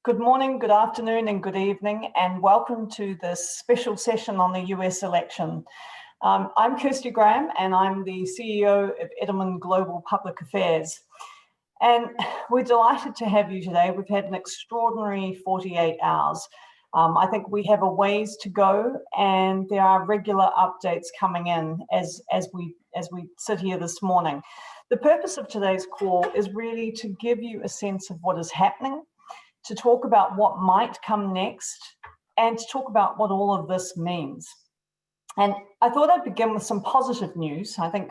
Good morning, good afternoon, and good evening, and welcome to this special session on the US election. I'm Kirsty Graham, and I'm the CEO of Edelman Global Public Affairs. And we're delighted to have you today. We've had an extraordinary 48 hours. I think we have a ways to go, and there are regular updates coming in as we sit here this morning. The purpose of today's call is really to give you a sense of what is happening, to talk about what might come next, and to talk about what all of this means. And I thought I'd begin with some positive news. I think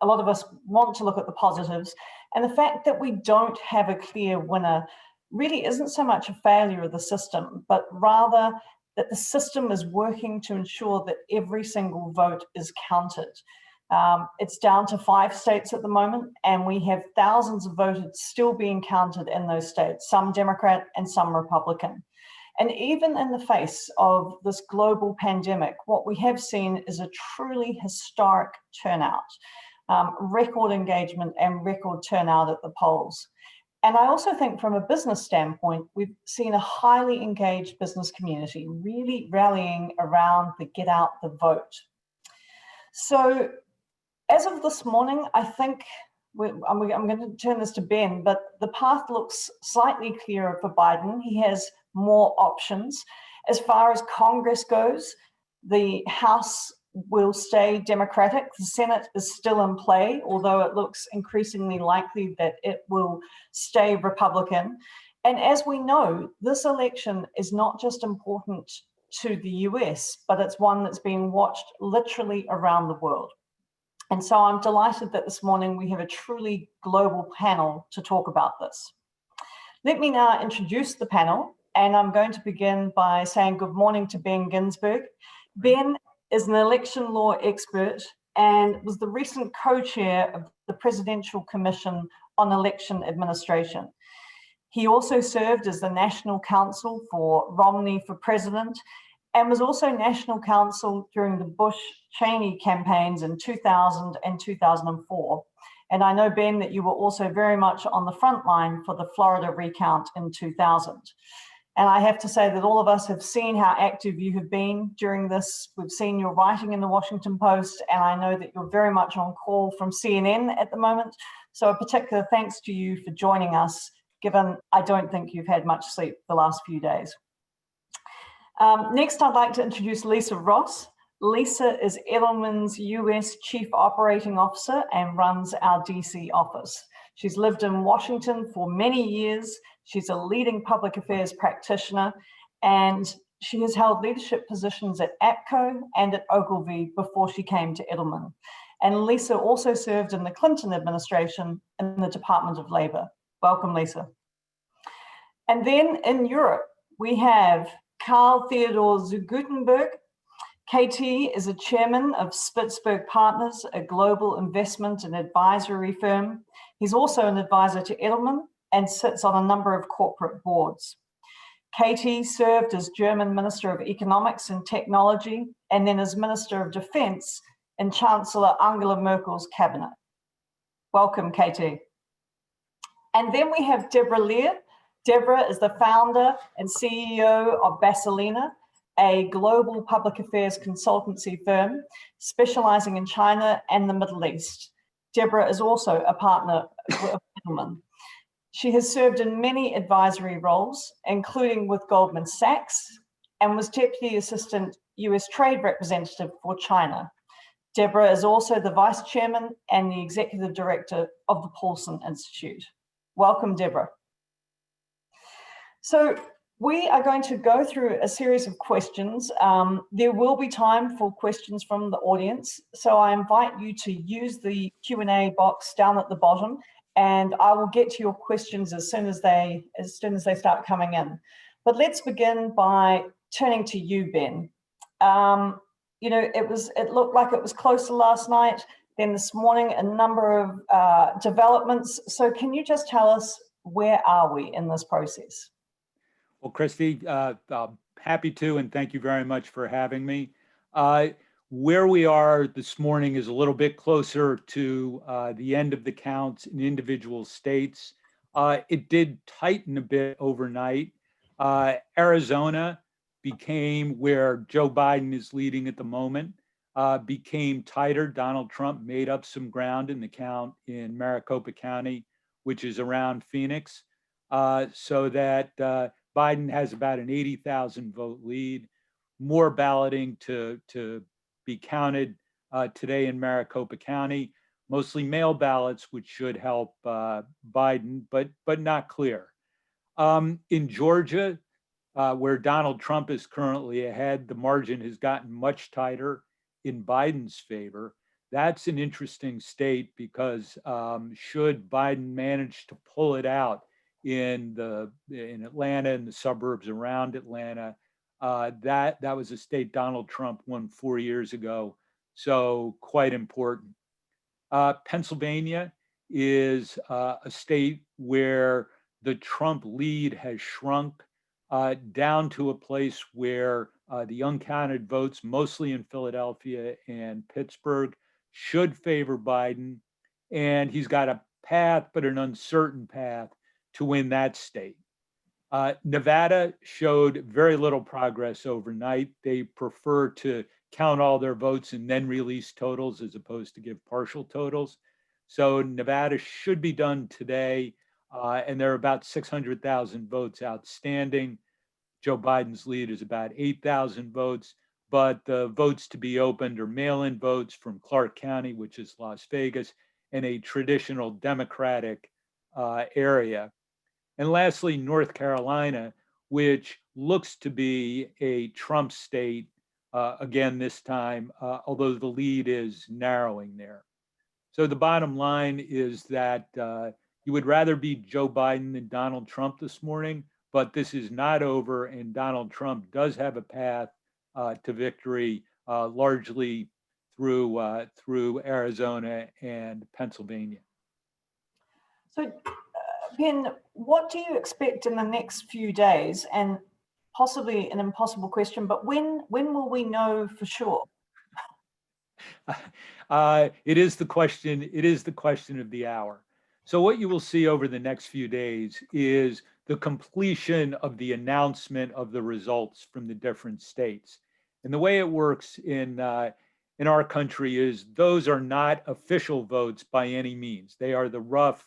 a lot of us want to look at the positives, and the fact that we don't have a clear winner really isn't so much a failure of the system, but rather that the system is working to ensure that every single vote is counted. It's down to 5 states at the moment, and we have thousands of voters still being counted in those states, some Democrat and some Republican. And even in the face of this global pandemic, what we have seen is a truly historic turnout, record engagement and record turnout at the polls. And I also think from a business standpoint, we've seen a highly engaged business community really rallying around the get out the vote. So as of this morning, I think I'm going to turn this to Ben, but the path looks slightly clearer for Biden. He has more options. As far as Congress goes, the House will stay Democratic. The Senate is still in play, although it looks increasingly likely that it will stay Republican. And as we know, this election is not just important to the US, but it's one that's being watched literally around the world. And so I'm delighted that this morning we have a truly global panel to talk about this. Let me now introduce the panel, and I'm going to begin by saying good morning to Ben Ginsberg. Ben is an election law expert and was the recent co-chair of the Presidential Commission on Election Administration. He also served as the National Counsel for Romney for President and was also National Counsel during the Bush-Cheney campaigns in 2000 and 2004. And I know, Ben, that you were also very much on the front line for the Florida recount in 2000. And I have to say that all of us have seen how active you have been during this. We've seen your writing in the Washington Post, and I know that you're very much on call from CNN at the moment. So a particular thanks to you for joining us, given I don't think you've had much sleep the last few days. Next, I'd like to introduce Lisa Ross. Lisa is Edelman's U.S. Chief Operating Officer and runs our DC office. She's lived in Washington for many years. She's a leading public affairs practitioner, and she has held leadership positions at APCO and at Ogilvy before she came to Edelman. And Lisa also served in the Clinton administration in the Department of Labor. Welcome, Lisa. And then in Europe, we have Karl-Theodor Guttenberg. KT is a chairman of Spitzberg Partners, a global investment and advisory firm. He's also an advisor to Edelman and sits on a number of corporate boards. KT served as German Minister of Economics and Technology and then as Minister of Defense in Chancellor Angela Merkel's cabinet. Welcome, KT. And then we have Deborah Lehr. Deborah is the founder and CEO of Basilinna, a global public affairs consultancy firm specializing in China and the Middle East. Deborah is also a partner of Edelman. She has served in many advisory roles, including with Goldman Sachs, and was Deputy Assistant US Trade Representative for China. Deborah is also the Vice Chairman and the Executive Director of the Paulson Institute. Welcome, Deborah. So we are going to go through a series of questions. There will be time for questions from the audience. So I invite you to use the Q&A box down at the bottom, and I will get to your questions as soon as they start coming in. But let's begin by turning to you, Ben. You know, it looked like it was closer last night. Then this morning, a number of developments. So can you just tell us, where are we in this process? Well, Kirsty, happy to, and thank you very much for having me. Where we are this morning is a little bit closer to the end of the counts in individual states. It did tighten a bit overnight. Arizona became, where Joe Biden is leading at the moment, became tighter. Donald Trump made up some ground in the count in Maricopa County, which is around Phoenix, so that Biden has about an 80,000 vote lead. More balloting to be counted today in Maricopa County, mostly mail ballots, which should help Biden, but not clear. In Georgia, where Donald Trump is currently ahead, the margin has gotten much tighter in Biden's favor. That's an interesting state because should Biden manage to pull it out in Atlanta and the suburbs around Atlanta, that was a state Donald Trump won 4 years ago, so quite important. Pennsylvania is a state where the Trump lead has shrunk down to a place where the uncounted votes, mostly in Philadelphia and Pittsburgh, should favor Biden. And he's got a path, but an uncertain path to win that state. Nevada showed very little progress overnight. They prefer to count all their votes and then release totals as opposed to give partial totals. So Nevada should be done today, and there are about 600,000 votes outstanding. Joe Biden's lead is about 8,000 votes, but the votes to be opened are mail-in votes from Clark County, which is Las Vegas, and a traditional Democratic area. And lastly, North Carolina, which looks to be a Trump state again this time, although the lead is narrowing there. So the bottom line is that you would rather be Joe Biden than Donald Trump this morning, but this is not over, and Donald Trump does have a path to victory, largely through Arizona and Pennsylvania. So, Ben, what do you expect in the next few days? And possibly an impossible question, but when will we know for sure? It is the question. It is the question of the hour. So what you will see over the next few days is the completion of the announcement of the results from the different states. And the way it works in our country is those are not official votes by any means. They are the rough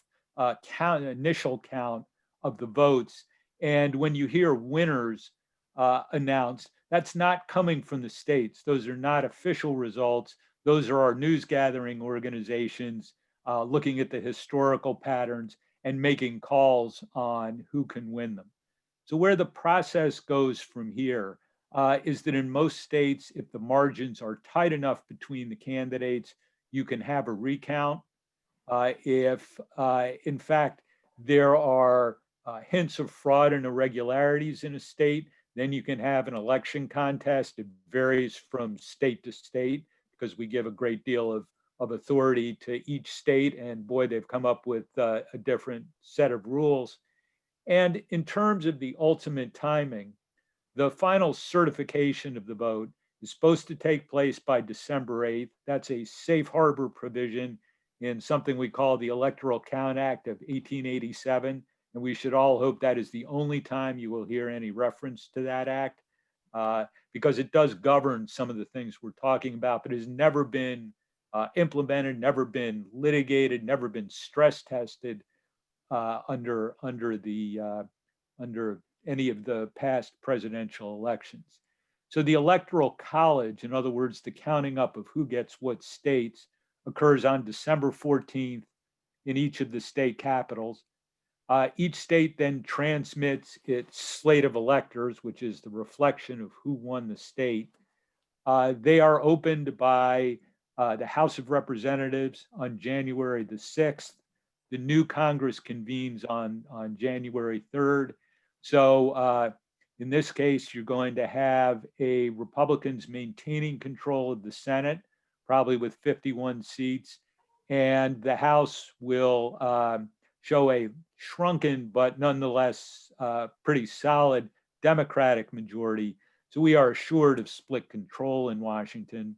initial count of the votes. And when you hear winners announced, that's not coming from the states. Those are not official results. Those are our news gathering organizations looking at the historical patterns and making calls on who can win them. So where the process goes from here is that in most states, if the margins are tight enough between the candidates, you can have a recount. If, in fact, there are hints of fraud and irregularities in a state, then you can have an election contest. It varies from state to state because we give a great deal of authority to each state, and boy, they've come up with a different set of rules. And in terms of the ultimate timing, the final certification of the vote is supposed to take place by December 8th. That's a safe harbor provision in something we call the Electoral Count Act of 1887. And we should all hope that is the only time you will hear any reference to that act, because it does govern some of the things we're talking about, but has never been implemented, never been litigated, never been stress tested under any of the past presidential elections. So the Electoral College, in other words, the counting up of who gets what states, occurs on December 14th in each of the state capitals. Each state then transmits its slate of electors, which is the reflection of who won the state. They are opened by the House of Representatives on January the 6th. The new Congress convenes on January 3rd. So in this case, you're going to have a Republicans maintaining control of the Senate, probably with 51 seats, and the House will show a shrunken but nonetheless pretty solid Democratic majority. So we are assured of split control in Washington.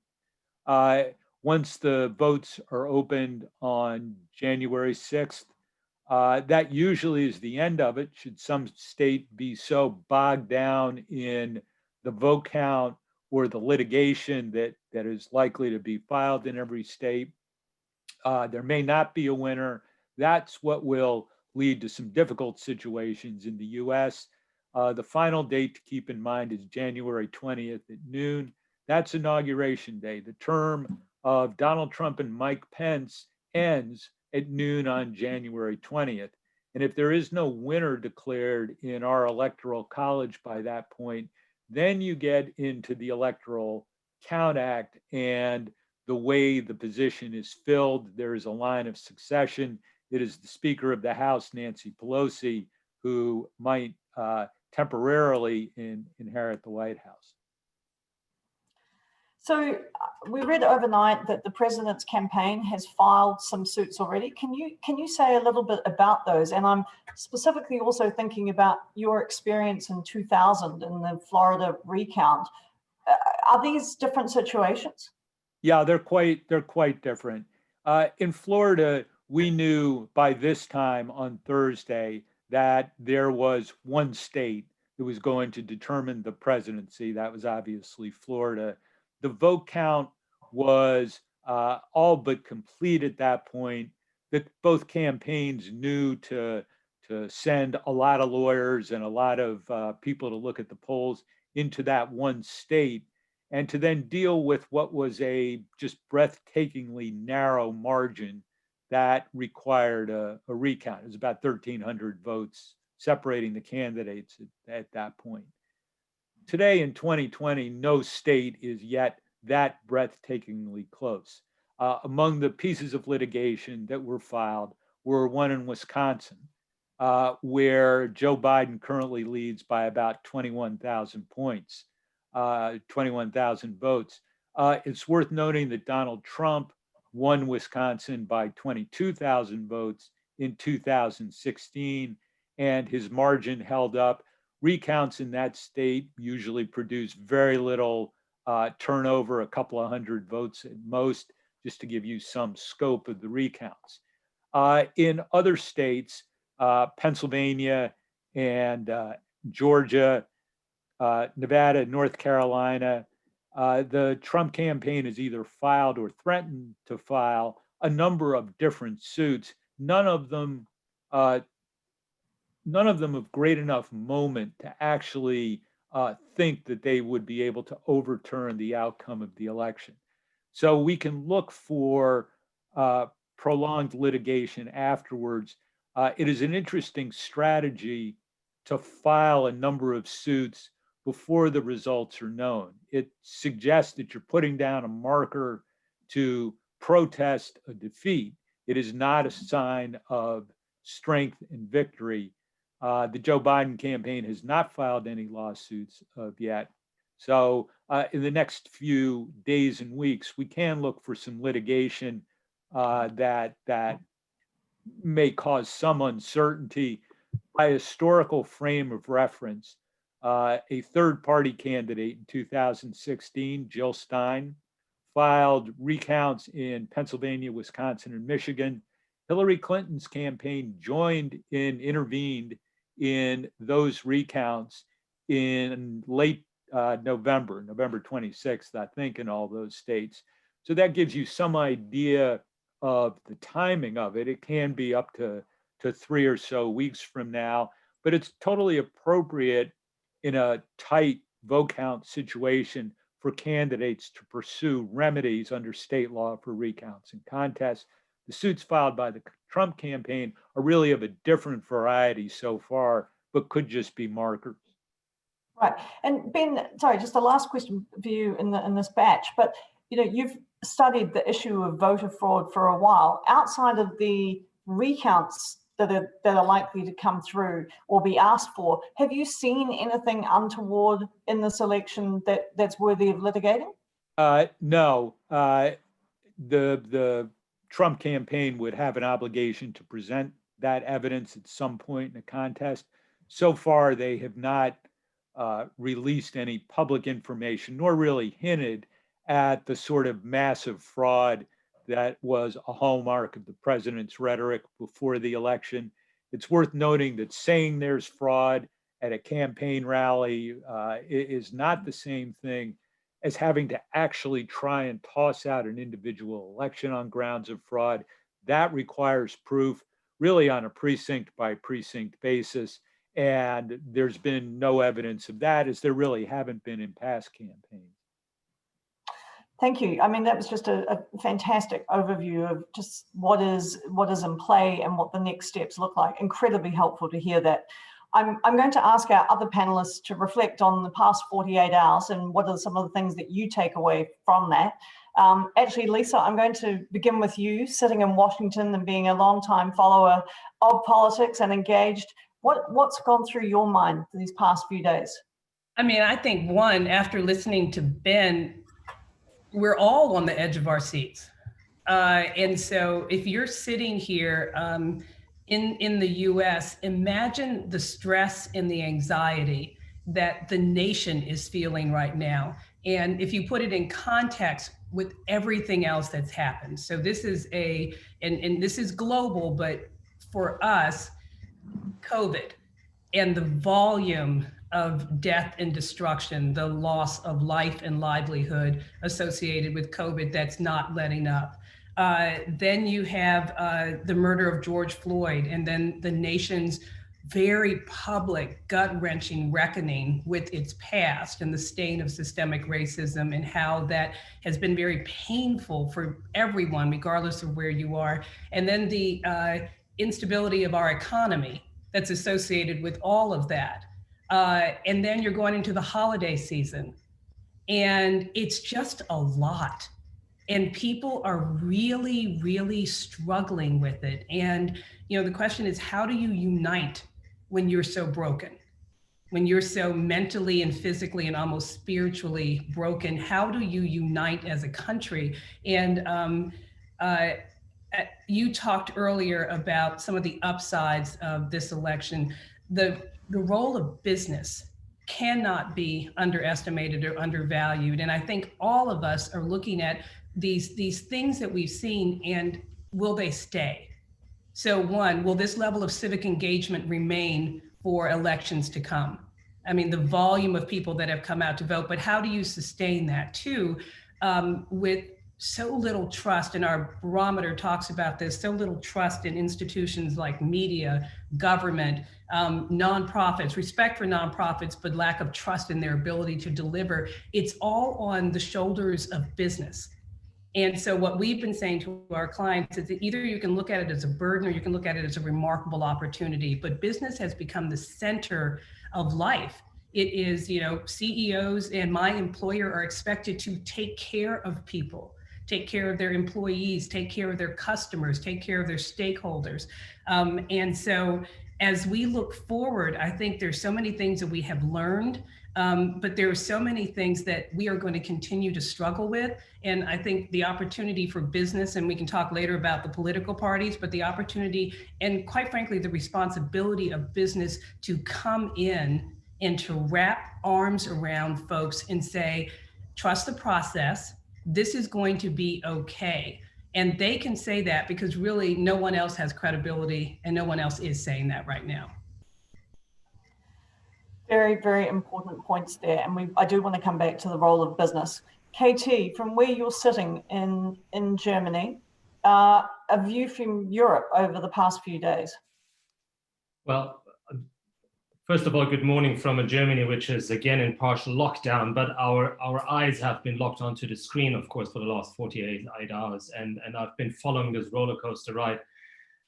Once the votes are opened on January 6th, That usually is the end of it, should some state be so bogged down in the vote count or the litigation that is likely to be filed in every state. There may not be a winner. That's what will lead to some difficult situations in the U.S. The final date to keep in mind is January 20th at noon. That's Inauguration Day. The term of Donald Trump and Mike Pence ends at noon on January 20th. And if there is no winner declared in our electoral college by that point, then you get into the Electoral Count Act and the way the position is filled. There is a line of succession. It is the Speaker of the House, Nancy Pelosi, who might temporarily inherit the White House. So we read overnight that the president's campaign has filed some suits already. Can you say a little bit about those? And I'm specifically also thinking about your experience in 2000 in the Florida recount. Are these different situations? Yeah, they're quite different. In Florida, we knew by this time on Thursday that there was one state that was going to determine the presidency. That was obviously Florida. The vote count was all but complete at that point. That both campaigns knew to send a lot of lawyers and a lot of people to look at the polls into that one state, and to then deal with what was a just breathtakingly narrow margin that required a recount. It was about 1,300 votes separating the candidates at that point. Today in 2020, no state is yet that breathtakingly close. Among the pieces of litigation that were filed were one in Wisconsin, where Joe Biden currently leads by about 21,000 points, 21,000 votes. It's worth noting that Donald Trump won Wisconsin by 22,000 votes in 2016, and his margin held up. Recounts in that state usually produce very little turnover, a couple of hundred votes at most, just to give you some scope of the recounts. In other states, Pennsylvania and Georgia, Nevada, North Carolina, the Trump campaign has either filed or threatened to file a number of different suits, none of them of great enough moment to actually think that they would be able to overturn the outcome of the election. So we can look for prolonged litigation afterwards. It is an interesting strategy to file a number of suits before the results are known. It suggests that you're putting down a marker to protest a defeat. It is not a sign of strength and victory. The Joe Biden campaign has not filed any lawsuits yet. So in the next few days and weeks, we can look for some litigation that may cause some uncertainty. By historical frame of reference, a third-party candidate in 2016, Jill Stein, filed recounts in Pennsylvania, Wisconsin, and Michigan. Hillary Clinton's campaign intervened in those recounts in late November 26th, I think, in all those states. So that gives you some idea of the timing of it. It can be up to 3 or so weeks from now, but it's totally appropriate in a tight vote count situation for candidates to pursue remedies under state law for recounts and contests. The suits filed by the Trump campaign are really of a different variety so far, but could just be markers. Right. And Ben, sorry, just a last question for you in this batch, but you've studied the issue of voter fraud for a while. Outside of the recounts that are likely to come through or be asked for, have you seen anything untoward in this election that's worthy of litigating? No. The Trump campaign would have an obligation to present that evidence at some point in the contest. So far, they have not released any public information, nor really hinted at the sort of massive fraud that was a hallmark of the president's rhetoric before the election. It's worth noting that saying there's fraud at a campaign rally is not the same thing as having to actually try and toss out an individual election on grounds of fraud. That requires proof really on a precinct by precinct basis. And there's been no evidence of that, as there really haven't been in past campaigns. Thank you. I mean, that was just a fantastic overview of just what is in play and what the next steps look like. Incredibly helpful to hear that. I'm going to ask our other panelists to reflect on the past 48 hours and what are some of the things that you take away from that. Actually, Lisa, I'm going to begin with you, sitting in Washington and being a longtime follower of politics and engaged. What's gone through your mind these past few days? I mean, I think one, after listening to Ben, we're all on the edge of our seats. And so if you're sitting here in the US, imagine the stress and the anxiety that the nation is feeling right now. And if you put it in context with everything else that's happened. So this is and this is global, but for us, COVID and the volume of death and destruction, the loss of life and livelihood associated with COVID that's not letting up. Then you have the murder of George Floyd, and then the nation's very public, gut-wrenching reckoning with its past and the stain of systemic racism and how that has been very painful for everyone, regardless of where you are. And then the instability of our economy that's associated with all of that. And then you're going into the holiday season, and it's just a lot. And people are really, really struggling with it. And, you know, the question is, how do you unite when you're so broken? When you're so mentally and physically and almost spiritually broken, how do you unite as a country? And you talked earlier about some of the upsides of this election. The role of business cannot be underestimated or undervalued. And I think all of us are looking at these things that we've seen, and will they stay? So one, will this level of civic engagement remain for elections to come? I mean, the volume of people that have come out to vote, but how do you sustain that? Two, with so little trust, and our barometer talks about this, so little trust in institutions like media, government, nonprofits, respect for nonprofits, but lack of trust in their ability to deliver. It's all on the shoulders of business. And so what we've been saying to our clients is that either you can look at it as a burden or you can look at it as a remarkable opportunity, but business has become the center of life. It is, you know, CEOs and my employer are expected to take care of people, take care of their employees, take care of their customers, take care of their stakeholders. And so as we look forward, I think there's so many things that we have learned, but there are so many things that we are going to continue to struggle with. And I think the opportunity for business, and we can talk later about the political parties, but the opportunity and quite frankly, the responsibility of business to come in and to wrap arms around folks and say, trust the process, this is going to be okay. And they can say that because really no one else has credibility and no one else is saying that right now. Very, very important points there. And I do want to come back to the role of business. KT, from where you're sitting in Germany, a view from Europe over the past few days. Well, first of all, good morning from Germany, which is again in partial lockdown, but our eyes have been locked onto the screen, of course, for the last 48 hours. And I've been following this roller coaster ride.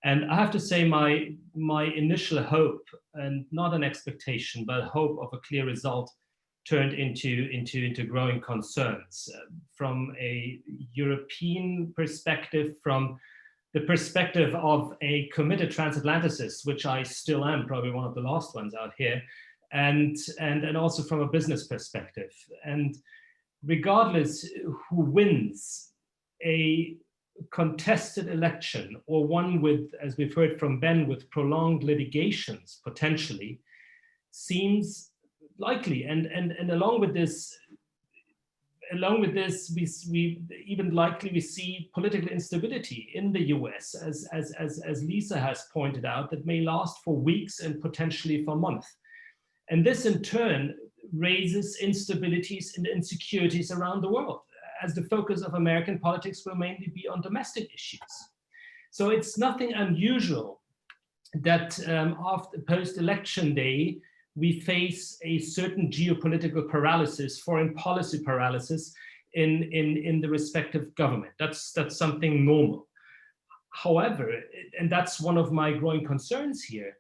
And I have to say my initial hope, and not an expectation, but hope of a clear result, turned into growing concerns from a European perspective, from the perspective of a committed transatlanticist, which I still am, probably one of the last ones out here, and also from a business perspective. And regardless who wins a contested election, or one with, as we've heard from Ben, with prolonged litigations potentially, seems likely. And along with this along with this, we even likely we see political instability in the US, as Lisa has pointed out, that may last for weeks and potentially for months. And this in turn raises instabilities and insecurities around the world, as the focus of American politics will mainly be on domestic issues. So it's nothing unusual that after post-election day, we face a certain geopolitical paralysis, foreign policy paralysis in the respective government. That's something normal. However, and that's one of my growing concerns here,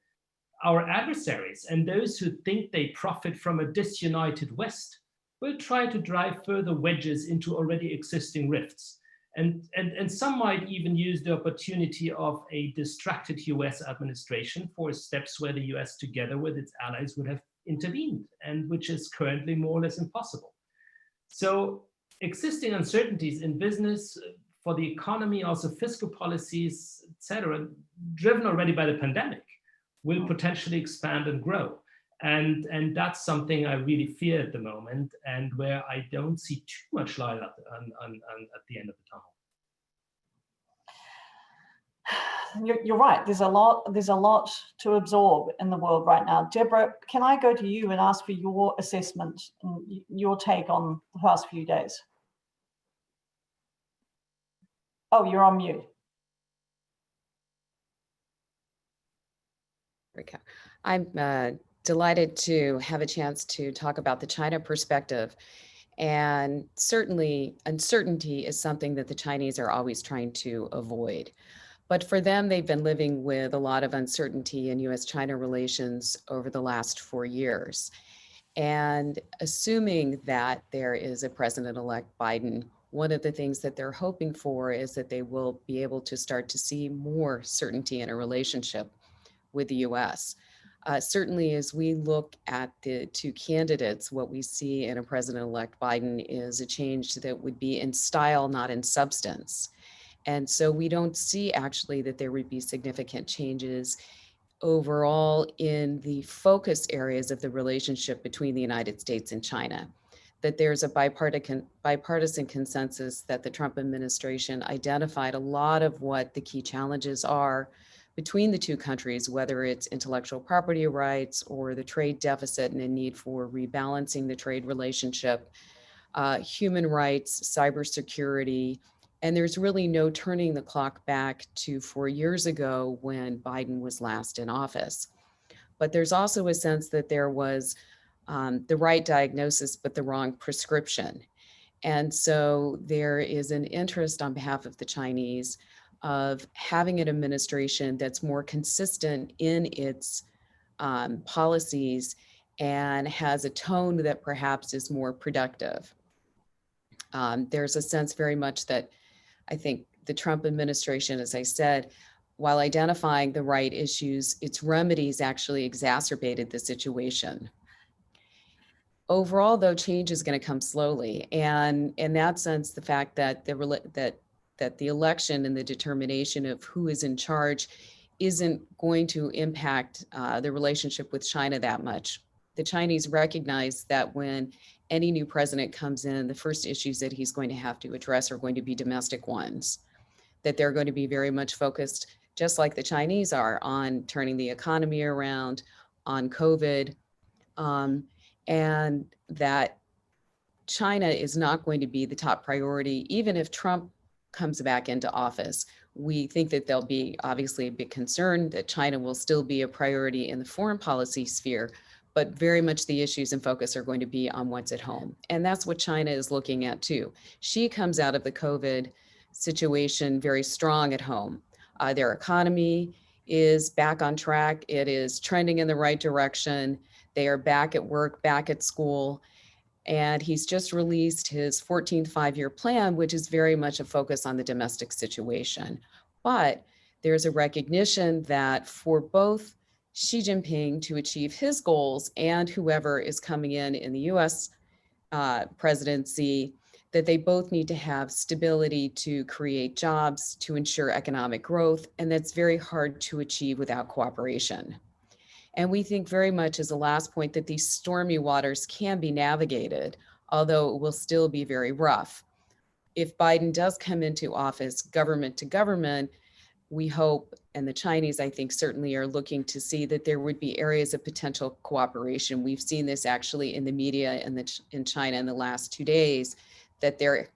our adversaries and those who think they profit from a disunited West will try to drive further wedges into already existing rifts. And some might even use the opportunity of a distracted US administration for steps where the US together with its allies would have intervened, and which is currently more or less impossible. So existing uncertainties in business, for the economy, also fiscal policies, etc., driven already by the pandemic, will potentially expand and grow. And that's something I really fear at the moment, and where I don't see too much light at the end of the tunnel. You're right. There's a lot to absorb in the world right now. Deborah, can I go to you and ask for your assessment and your take on the past few days? Oh, you're on mute. I'm delighted to have a chance to talk about the China perspective. And certainly uncertainty is something that the Chinese are always trying to avoid. But for them, they've been living with a lot of uncertainty in US-China relations over the last 4 years. And assuming that there is a President-elect Biden, one of the things that they're hoping for is that they will be able to start to see more certainty in a relationship with the US. Certainly, as we look at the two candidates, what we see in a President-elect Biden is a change that would be in style, not in substance. And so we don't see actually that there would be significant changes overall in the focus areas of the relationship between the United States and China. That there's a bipartisan consensus that the Trump administration identified a lot of what the key challenges are between the two countries, whether it's intellectual property rights or the trade deficit and a need for rebalancing the trade relationship, human rights, cybersecurity, and there's really no turning the clock back to 4 years ago when Biden was last in office. But there's also a sense that there was the right diagnosis, but the wrong prescription. And so there is an interest on behalf of the Chinese of having an administration that's more consistent in its policies and has a tone that perhaps is more productive. There's a sense very much that I think the Trump administration, as I said, while identifying the right issues, its remedies actually exacerbated the situation. Overall, though, change is going to come slowly. And in that sense, the fact that the election and the determination of who is in charge isn't going to impact the relationship with China that much. The Chinese recognize that when any new president comes in, the first issues that he's going to have to address are going to be domestic ones, that they're going to be very much focused, just like the Chinese are, on turning the economy around, on COVID, and that China is not going to be the top priority, even if Trump comes back into office. We think that there'll be obviously a big concern that China will still be a priority in the foreign policy sphere, but very much the issues and focus are going to be on what's at home. And that's what China is looking at too. She comes out of the COVID situation very strong at home. Their economy is back on track. It is trending in the right direction. They are back at work, back at school. And he's just released his 14th five-year plan, which is very much a focus on the domestic situation. But there's a recognition that for both Xi Jinping to achieve his goals and whoever is coming in the US presidency, that they both need to have stability to create jobs, to ensure economic growth, and that's very hard to achieve without cooperation. And we think very much as a last point that these stormy waters can be navigated although it will still be very rough. If Biden does come into office, government to government, we hope, and the Chinese, I think, certainly are looking to see that there would be areas of potential cooperation. We've seen this actually in the media in China in the last 2 days, that their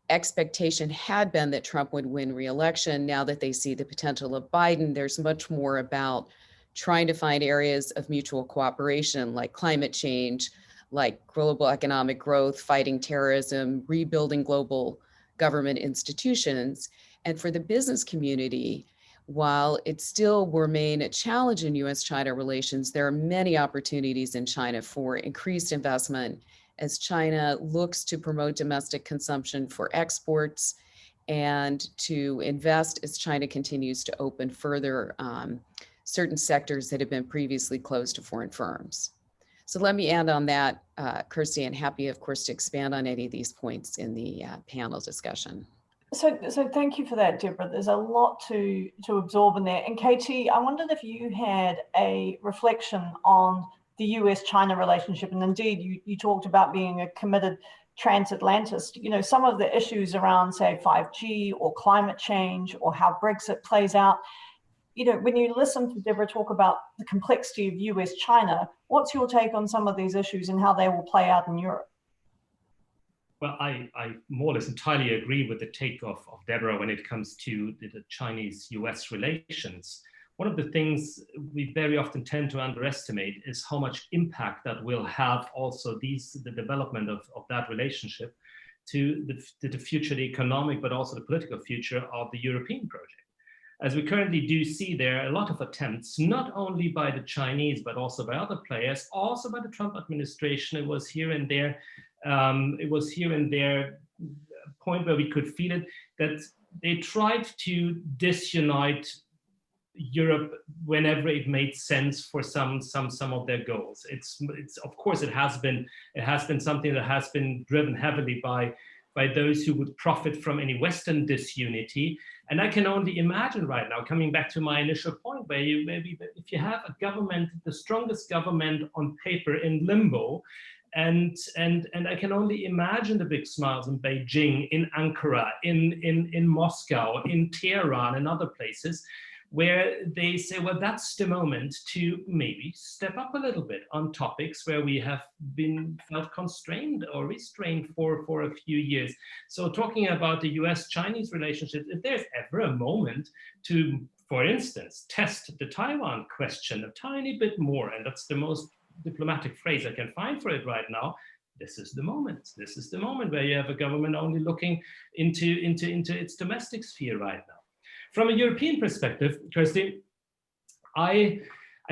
expectation had been that Trump would win re-election. Now that they see the potential of Biden, there's much more about trying to find areas of mutual cooperation, like climate change, like global economic growth, fighting terrorism, rebuilding global government institutions. And for the business community, while it still will remain a challenge in U.S.-China relations, there are many opportunities in China for increased investment as China looks to promote domestic consumption for exports and to invest as China continues to open further certain sectors that have been previously closed to foreign firms. So let me end on that, Kirsty, and happy, of course, to expand on any of these points in the panel discussion. So thank you for that, Deborah. There's a lot to absorb in there. And Katie, I wondered if you had a reflection on the US-China relationship. And indeed, you talked about being a committed transatlantist. You know, some of the issues around, say, 5G or climate change or how Brexit plays out. You know, when you listen to Deborah talk about the complexity of US-China, what's your take on some of these issues and how they will play out in Europe? Well, I more or less entirely agree with the take of Deborah when it comes to the Chinese-US relations. One of the things we very often tend to underestimate is how much impact that will have also the development of that relationship to the future, the economic, but also the political future of the European project. As we currently do see, there are a lot of attempts, not only by the Chinese, but also by other players, also by the Trump administration. It was here and there point where we could feel it, that they tried to disunite Europe whenever it made sense for some of their goals. It's of course it has been something that has been driven heavily by those who would profit from any Western disunity. And I can only imagine right now, coming back to my initial point, where if you have a government, the strongest government on paper in limbo, and I can only imagine the big smiles in Beijing, in Ankara, in Moscow, in Tehran, and other places, where they say, well, that's the moment to maybe step up a little bit on topics where we have been felt constrained or restrained for a few years. So talking about the US-Chinese relationship, if there's ever a moment to, for instance, test the Taiwan question a tiny bit more, and that's the most diplomatic phrase I can find for it right now, this is the moment. This is the moment where you have a government only looking into its domestic sphere right now. From a European perspective, Kirsty, I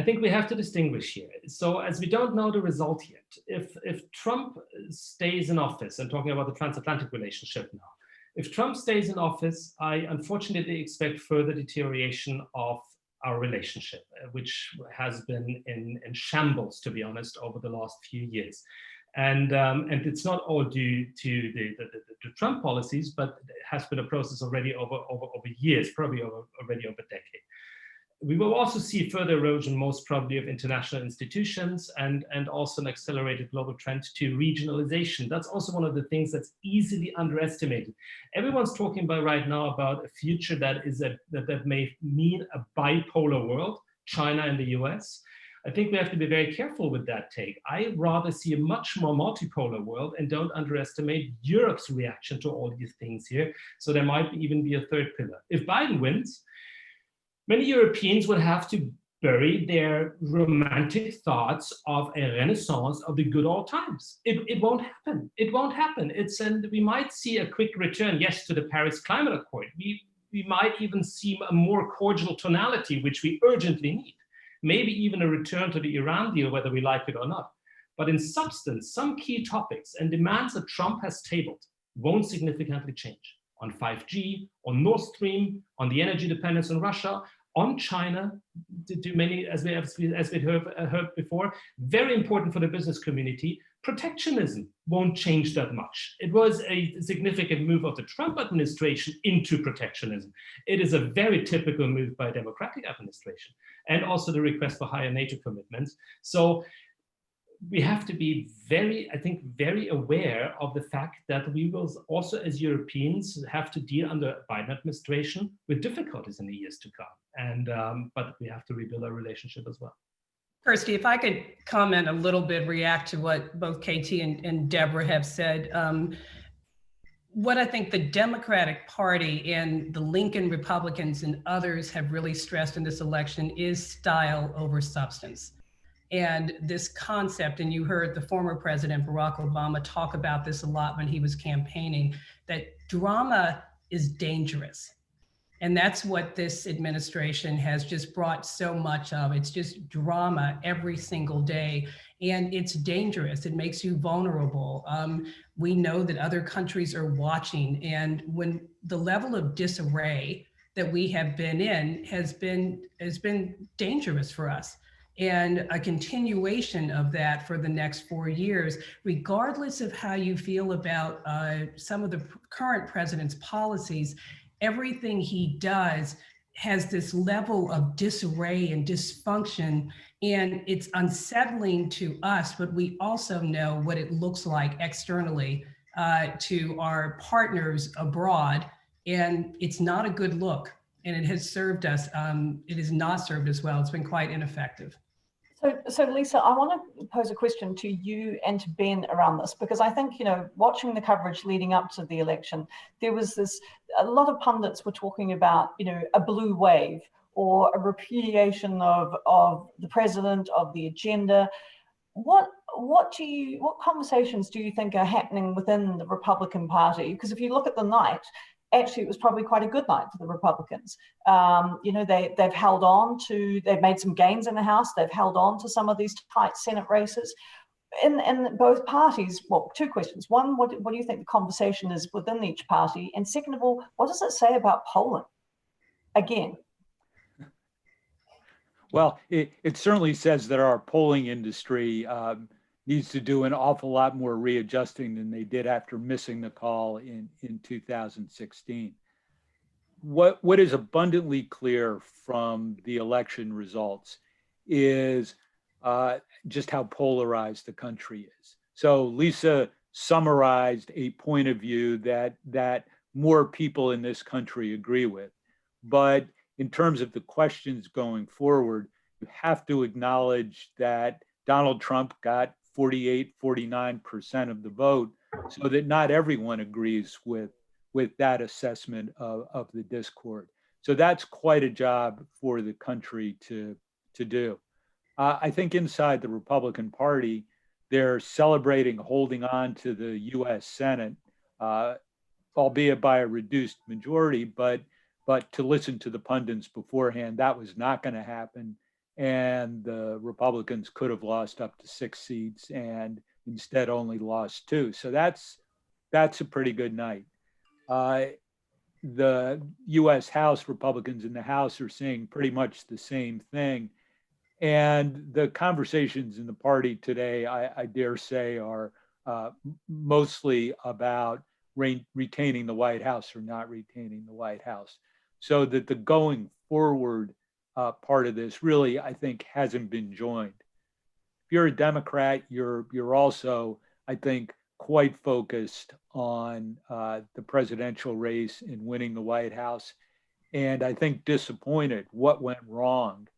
think we have to distinguish here. So as we don't know the result yet, if Trump stays in office, and talking about the transatlantic relationship now, if Trump stays in office, I unfortunately expect further deterioration of our relationship, which has been in shambles, to be honest, over the last few years. And it's not all due to the Trump policies, but it has been a process already over years, probably already over a decade. We will also see further erosion, most probably, of international institutions and also an accelerated global trend to regionalization. That's also one of the things that's easily underestimated. Everyone's talking about right now about a future that may mean a bipolar world, China and the US. I think we have to be very careful with that take. I rather see a much more multipolar world, and don't underestimate Europe's reaction to all these things here. So there might even be a third pillar. If Biden wins, many Europeans would have to bury their romantic thoughts of a renaissance of the good old times. It won't happen. It won't happen. We might see a quick return, yes, to the Paris Climate Accord. We might even see a more cordial tonality, which we urgently need. Maybe even a return to the Iran deal, whether we like it or not. But in substance, some key topics and demands that Trump has tabled won't significantly change. On 5G, on Nord Stream, on the energy dependence on Russia, on China, as we heard before, very important for the business community. Protectionism won't change that much. It was a significant move of the Trump administration into protectionism. It is a very typical move by a Democratic administration, and also the request for higher NATO commitments. So we have to be very aware of the fact that we will also, as Europeans, have to deal under a Biden administration with difficulties in the years to come. And but we have to rebuild our relationship as well. Kirsty, if I could comment a little bit, react to what both KT and Deborah have said. What I think the Democratic Party and the Lincoln Republicans and others have really stressed in this election is style over substance. And this concept, and you heard the former President Barack Obama talk about this a lot when he was campaigning, that drama is dangerous. And that's what this administration has just brought so much of. It's just drama every single day. And it's dangerous. It makes you vulnerable. We know that other countries are watching. And when the level of disarray that we have been in has been dangerous for us. And a continuation of that for the next 4 years, regardless of how you feel about some of the current president's policies, everything he does has this level of disarray and dysfunction, and it's unsettling to us, but we also know what it looks like externally to our partners abroad, and it's not a good look, and it has served us, it has not served us well. It's been quite ineffective. So Lisa, I want to pose a question to you and to Ben around this, because I think, watching the coverage leading up to the election, there was a lot of pundits were talking about, a blue wave or a repudiation of the president, of the agenda. What conversations do you think are happening within the Republican Party? Because if you look at the night, actually, it was probably quite a good night for the Republicans. They've held on to, they've made some gains in the House. They've held on to some of these tight Senate races. In both parties, well, two questions. One, what do you think the conversation is within each party? And second of all, what does it say about polling? Again. Well, it certainly says that our polling industry needs to do an awful lot more readjusting than they did after missing the call in 2016. What is abundantly clear from the election results is just how polarized the country is. So Lisa summarized a point of view that more people in this country agree with. But in terms of the questions going forward, you have to acknowledge that Donald Trump got 48, 49% of the vote, so that not everyone agrees with that assessment of the discord. So that's quite a job for the country to do. I think inside the Republican Party, they're celebrating holding on to the U.S. Senate, albeit by a reduced majority, but to listen to the pundits beforehand, that was not going to happen. And the Republicans could have lost up to 6 seats and instead only lost 2. So that's a pretty good night. The U.S. House, Republicans in the House are saying pretty much the same thing. And the conversations in the party today, I dare say, are mostly about retaining the White House or not retaining the White House. So that the going forward part of this really, I think, hasn't been joined. If you're a Democrat, you're also, I think, quite focused on the presidential race and winning the White House. And I think disappointed what went wrong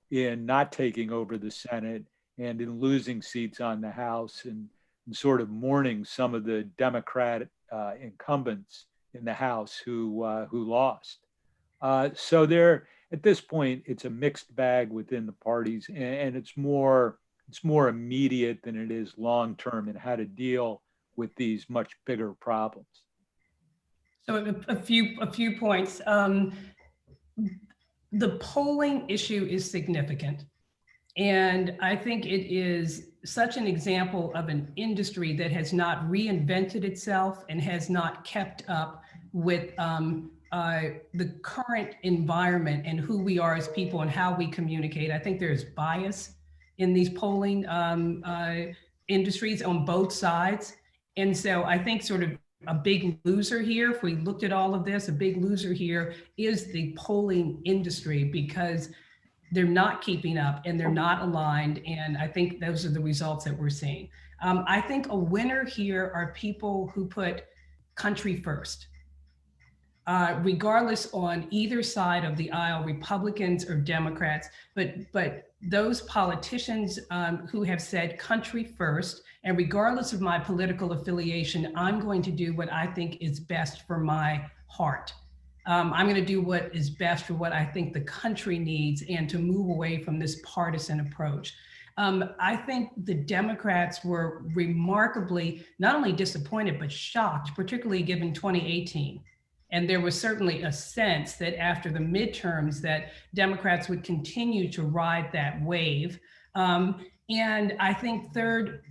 in not taking over the Senate and in losing seats on the House and sort of mourning some of the Democrat incumbents in the House who lost. So there, at this point, it's a mixed bag within the parties, and it's more immediate than it is long term in how to deal with these much bigger problems. So a few points. The polling issue is significant, and I think it is such an example of an industry that has not reinvented itself and has not kept up with the current environment and who we are as people and how we communicate. I think there's bias in these polling industries on both sides. And so I think sort of a big loser here, if we looked at all of this, a big loser here is the polling industry, because they're not keeping up and they're not aligned. And I think those are the results that we're seeing. I think a winner here are people who put country first. Regardless on either side of the aisle, Republicans or Democrats, but those politicians who have said country first, and regardless of my political affiliation, I'm going to do what I think is best for my heart. I'm going to do what is best for what I think the country needs and to move away from this partisan approach. I think the Democrats were remarkably not only disappointed, but shocked, particularly given 2018. And there was certainly a sense that after the midterms that Democrats would continue to ride that wave. And I think third,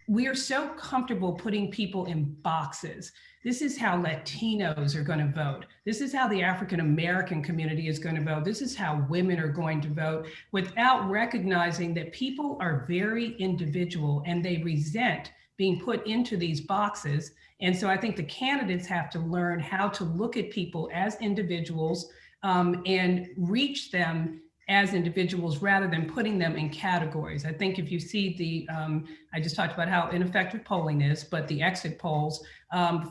we are so comfortable putting people in boxes. This is how Latinos are going to vote. This is how the African-American community is going to vote. This is how women are going to vote, without recognizing that people are very individual and they resent being put into these boxes. And so I think the candidates have to learn how to look at people as individuals and reach them as individuals rather than putting them in categories. I think if you see I just talked about how ineffective polling is, but the exit polls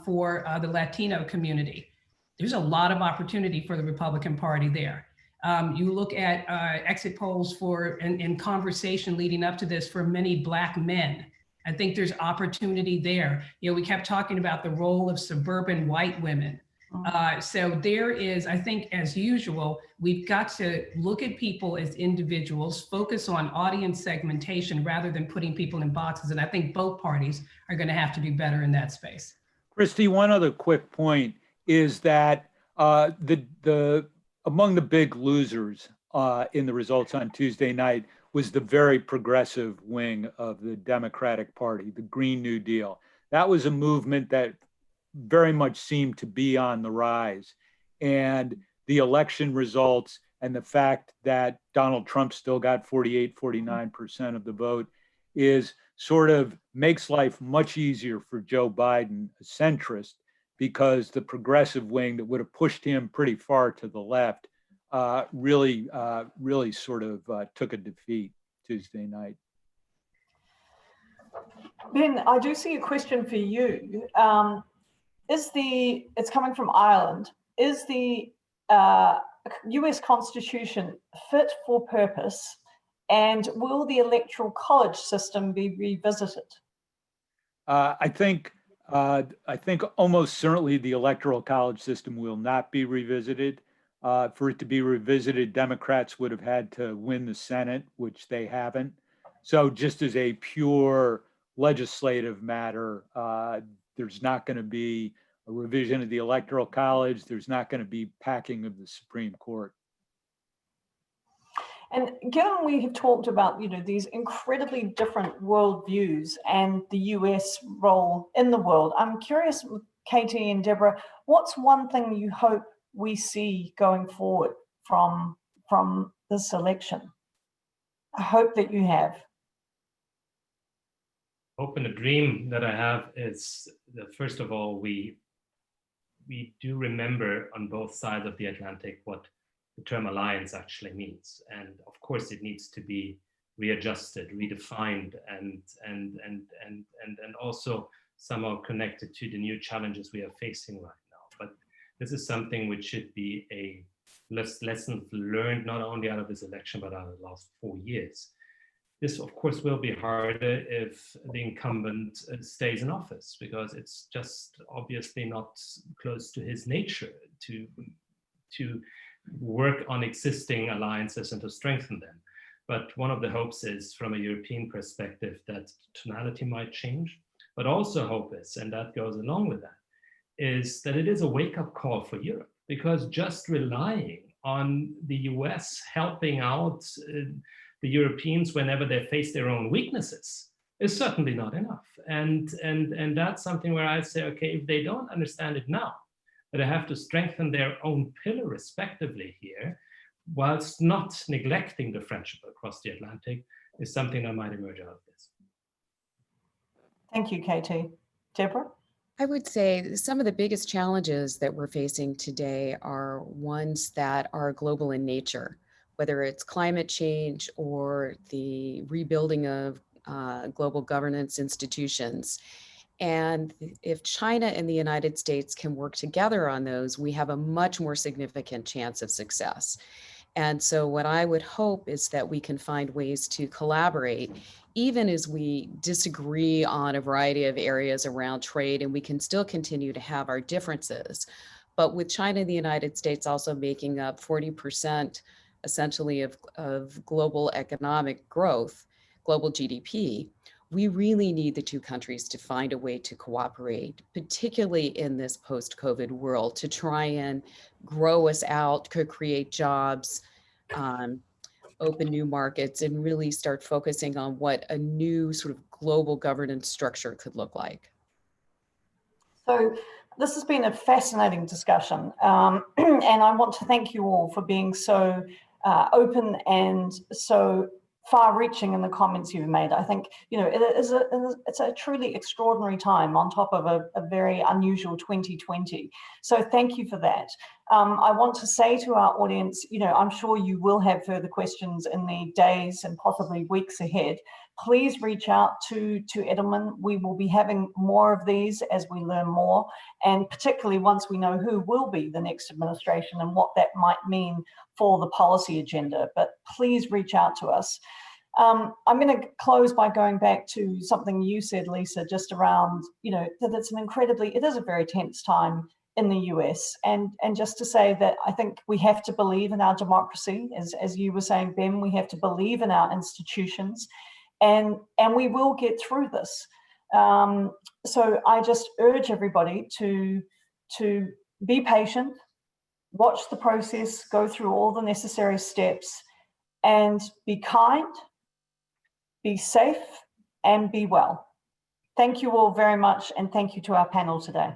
for the Latino community, there's a lot of opportunity for the Republican Party there. You look at exit polls and conversation leading up to this for many Black men. I think there's opportunity there. You know, we kept talking about the role of suburban white women. So there is, I think, as usual, we've got to look at people as individuals, focus on audience segmentation rather than putting people in boxes. And I think both parties are going to have to do better in that space. Kirsty, one other quick point is that among the big losers in the results on Tuesday night was the very progressive wing of the Democratic Party, the Green New Deal. That was a movement that very much seemed to be on the rise. And the election results and the fact that Donald Trump still got 49% of the vote is sort of makes life much easier for Joe Biden, a centrist, because the progressive wing that would have pushed him pretty far to the left really sort of took a defeat Tuesday night. Ben, I do see a question for you. It's coming from Ireland. Is the US Constitution fit for purpose, and will the electoral college system be revisited? I think almost certainly the electoral college system will not be revisited. For it to be revisited, Democrats would have had to win the Senate, which they haven't. So just as a pure legislative matter, there's not going to be a revision of the Electoral College. There's not going to be packing of the Supreme Court. And given we have talked about, these incredibly different worldviews and the US role in the world, I'm curious, Katie and Deborah, what's one thing you hope we see going forward from this election? I hope that you have. Hope and a dream that I have is that, first of all, we do remember on both sides of the Atlantic what the term alliance actually means. And of course it needs to be readjusted, redefined, and also somehow connected to the new challenges we are facing right now. But this is something which should be a lesson learned not only out of this election, but out of the last 4 years. This, of course, will be harder if the incumbent stays in office, because it's just obviously not close to his nature to work on existing alliances and to strengthen them. But one of the hopes is, from a European perspective, that tonality might change, but also hope is, and that goes along with that, is that it is a wake-up call for Europe, because just relying on the US helping out the Europeans whenever they face their own weaknesses is certainly not enough. And that's something where I say, okay, if they don't understand it now, that they have to strengthen their own pillar respectively here, whilst not neglecting the friendship across the Atlantic, is something that might emerge out of this. Thank you, Katie. Deborah? I would say some of the biggest challenges that we're facing today are ones that are global in nature. whether it's climate change or the rebuilding of global governance institutions. And if China and the United States can work together on those, we have a much more significant chance of success. And so what I would hope is that we can find ways to collaborate, even as we disagree on a variety of areas around trade, and we can still continue to have our differences. But with China and the United States also making up 40% essentially of global economic growth, global GDP, we really need the two countries to find a way to cooperate, particularly in this post-COVID world, to try and grow us out, could create jobs, open new markets, and really start focusing on what a new sort of global governance structure could look like. So this has been a fascinating discussion, and I want to thank you all for being so open and so far-reaching in the comments you've made. I think, you know, it's a truly extraordinary time on top of a very unusual 2020. So thank you for that. I want to say to our audience, you know, I'm sure you will have further questions in the days and possibly weeks ahead. Please reach out to Edelman. We will be having more of these as we learn more, and particularly once we know who will be the next administration and what that might mean for the policy agenda. But please reach out to us. I'm going to close by going back to something you said, Lisa, just around, you know, that it is a very tense time in the US. And just to say that I think we have to believe in our democracy, as you were saying, Ben, we have to believe in our institutions, and we will get through this. So I just urge everybody to be patient, watch the process, go through all the necessary steps, and be kind, be safe, and be well. Thank you all very much, and thank you to our panel today.